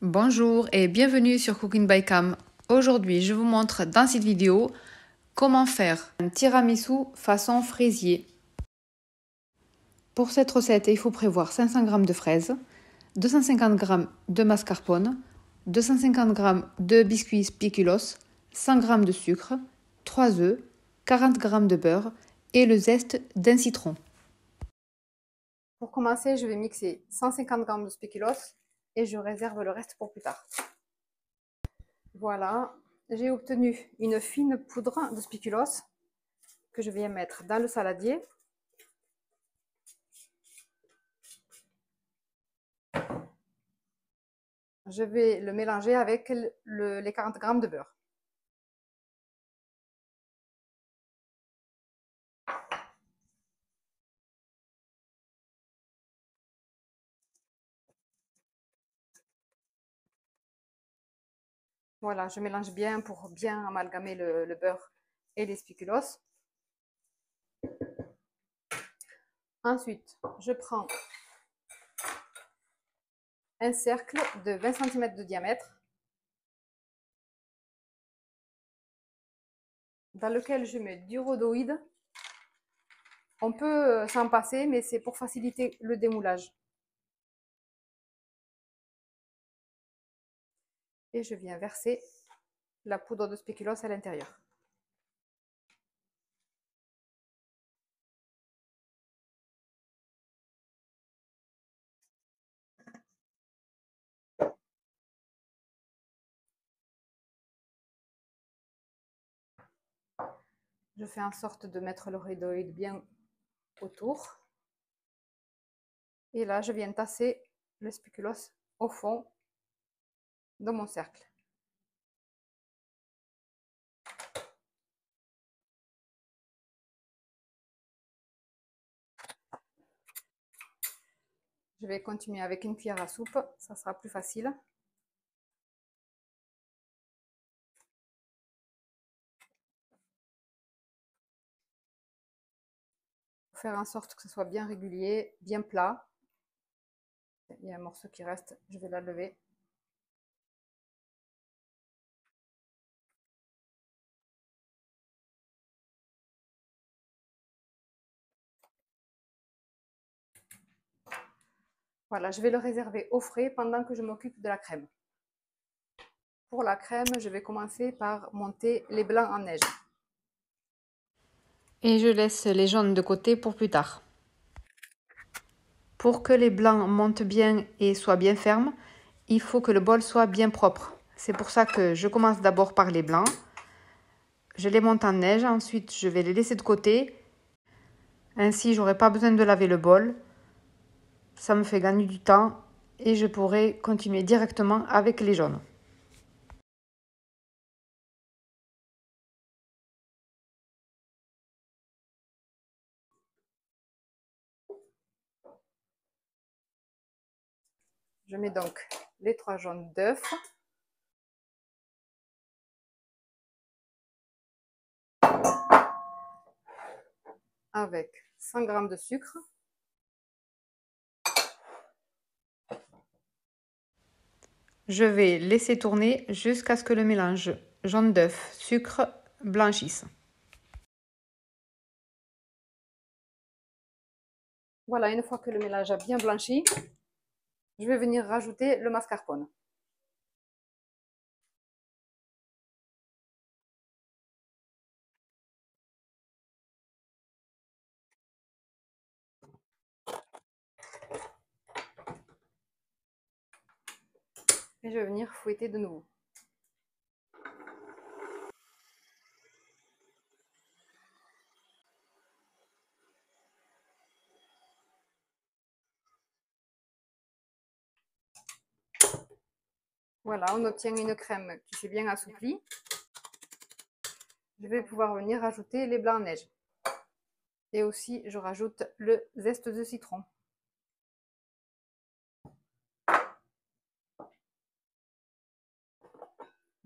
Bonjour et bienvenue sur Cooking by Cam. Aujourd'hui, je vous montre dans cette vidéo comment faire un tiramisu façon fraisier. Pour cette recette, il faut prévoir 500 g de fraises, 250 g de mascarpone, 250 g de biscuits spéculoos, 100 g de sucre, 3 œufs, 40 g de beurre et le zeste d'un citron. Pour commencer, je vais mixer 150 g de spéculoos et je réserve le reste pour plus tard. Voilà, j'ai obtenu une fine poudre de spéculoos que je viens mettre dans le saladier. Je vais le mélanger avec les 40 g de beurre. Voilà, je mélange bien pour bien amalgamer le beurre et les spéculoos. Ensuite, je prends un cercle de 20 cm de diamètre dans lequel je mets du rhodoïde. On peut s'en passer, mais c'est pour faciliter le démoulage. Et je viens verser la poudre de spéculoos à l'intérieur. Je fais en sorte de mettre le rhodoïde bien autour. Et là, je viens tasser le spéculoos au fond de mon cercle. Je vais continuer avec une cuillère à soupe, ça sera plus facile. Pour faire en sorte que ce soit bien régulier, bien plat. Il y a un morceau qui reste, je vais la lever. Voilà, je vais le réserver au frais pendant que je m'occupe de la crème. Pour la crème, je vais commencer par monter les blancs en neige. Et je laisse les jaunes de côté pour plus tard. Pour que les blancs montent bien et soient bien fermes, il faut que le bol soit bien propre. C'est pour ça que je commence d'abord par les blancs. Je les monte en neige, ensuite je vais les laisser de côté. Ainsi, j'aurai pas besoin de laver le bol. Ça me fait gagner du temps et je pourrai continuer directement avec les jaunes. Je mets donc les 3 jaunes d'œufs. Avec 100 g de sucre. Je vais laisser tourner jusqu'à ce que le mélange jaune d'œuf, sucre blanchisse. Voilà, une fois que le mélange a bien blanchi, je vais venir rajouter le mascarpone. Et je vais venir fouetter de nouveau. Voilà, on obtient une crème qui s'est bien assouplie. Je vais pouvoir venir rajouter les blancs en neige. Et aussi, je rajoute le zeste de citron.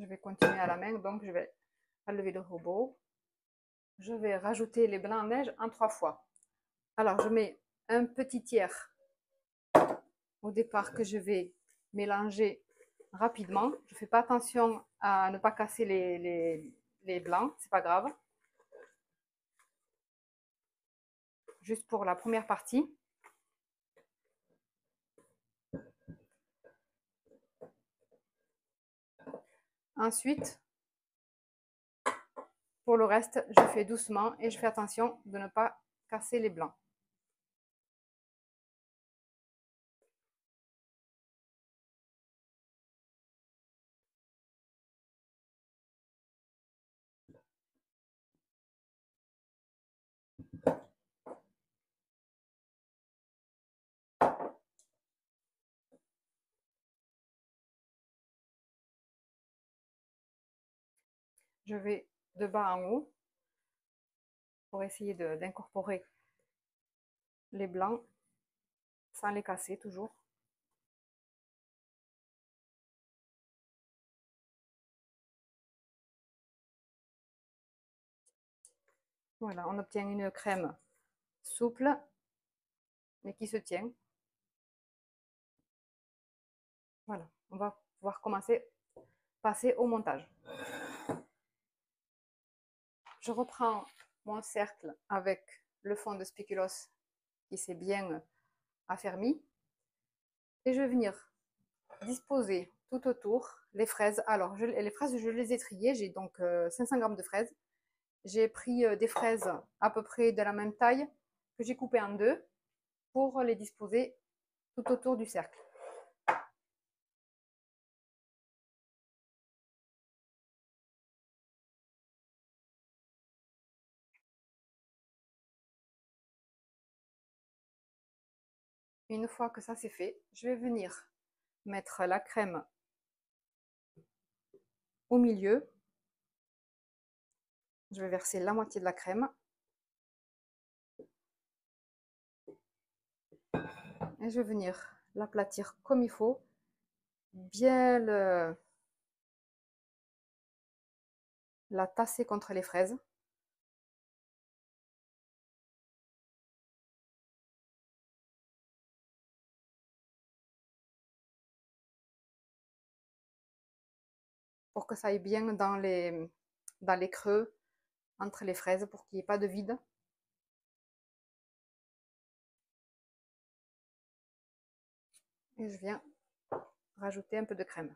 Je vais continuer à la main, donc je vais enlever le robot. Je vais rajouter les blancs en neige en 3 fois. Alors, je mets un petit tiers au départ que je vais mélanger rapidement. Je ne fais pas attention à ne pas casser les blancs, c'est pas grave. Juste pour la première partie. Ensuite, pour le reste, je fais doucement et je fais attention de ne pas casser les blancs. Je vais de bas en haut pour essayer d'incorporer les blancs sans les casser toujours. Voilà, on obtient une crème souple mais qui se tient. Voilà, on va pouvoir passer au montage. Je reprends mon cercle avec le fond de spéculoos qui s'est bien affermi et je vais venir disposer tout autour les fraises. Alors, les fraises, je les ai triées. J'ai donc 500 g de fraises. J'ai pris des fraises à peu près de la même taille que j'ai coupées en deux pour les disposer tout autour du cercle. Une fois que ça c'est fait, je vais venir mettre la crème au milieu. Je vais verser la moitié de la crème. Et je vais venir l'aplatir comme il faut. Bien la tasser contre les fraises. Pour que ça aille bien dans les creux entre les fraises pour qu'il n'y ait pas de vide. Et je viens rajouter un peu de crème.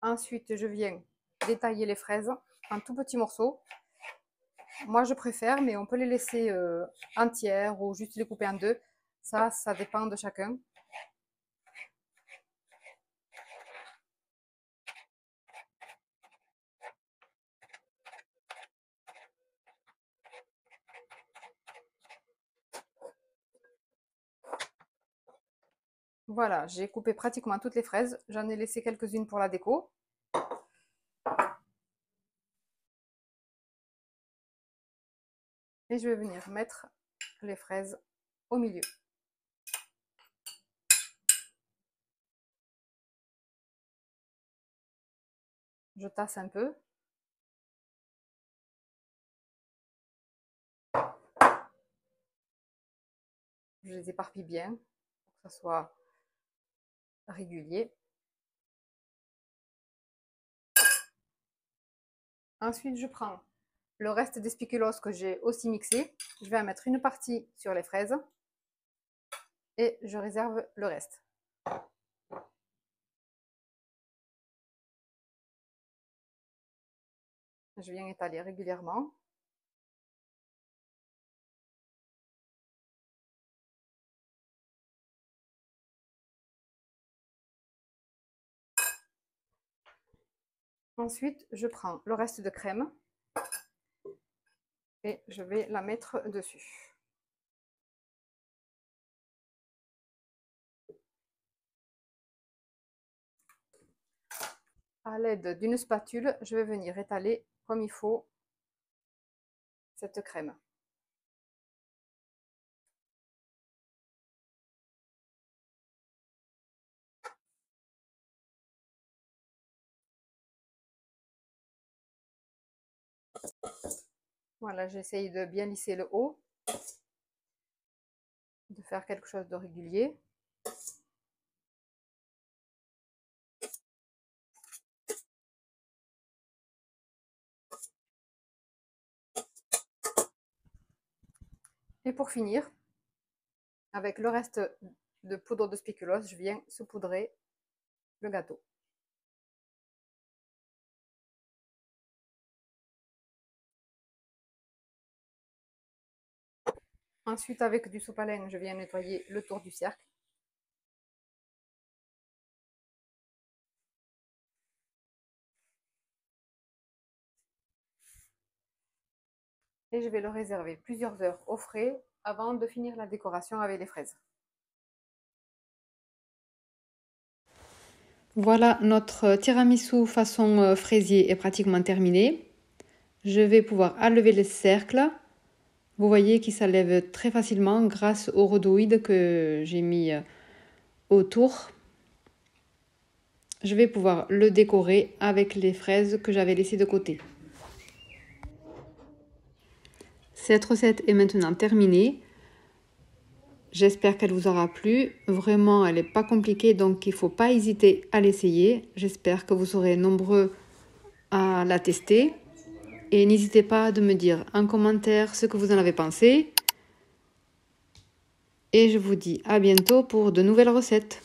Ensuite, je viens détailler les fraises en tout petits morceaux. Moi, je préfère, mais on peut les laisser entières ou juste les couper en deux. Ça dépend de chacun. Voilà, j'ai coupé pratiquement toutes les fraises. J'en ai laissé quelques-unes pour la déco. Et je vais venir mettre les fraises au milieu. Je tasse un peu. Je les éparpille bien pour que ça soit régulier. Ensuite, je prends le reste des spéculoos que j'ai aussi mixé. Je vais en mettre une partie sur les fraises et je réserve le reste. Je viens étaler régulièrement. Ensuite, je prends le reste de crème et je vais la mettre dessus. À l'aide d'une spatule, je vais venir étaler comme il faut cette crème. Voilà, j'essaye de bien lisser le haut, de faire quelque chose de régulier. Et pour finir, avec le reste de poudre de spéculoos, je viens saupoudrer le gâteau. Ensuite, avec du sopalin, je viens nettoyer le tour du cercle. Et je vais le réserver plusieurs heures au frais avant de finir la décoration avec les fraises. Voilà, notre tiramisu façon fraisier est pratiquement terminé. Je vais pouvoir enlever les cercles. Vous voyez qu'il s'enlève très facilement grâce au rhodoïde que j'ai mis autour. Je vais pouvoir le décorer avec les fraises que j'avais laissées de côté. Cette recette est maintenant terminée. J'espère qu'elle vous aura plu. Vraiment, elle n'est pas compliquée, donc il ne faut pas hésiter à l'essayer. J'espère que vous serez nombreux à la tester. Et n'hésitez pas à me dire en commentaire ce que vous en avez pensé. Et je vous dis à bientôt pour de nouvelles recettes.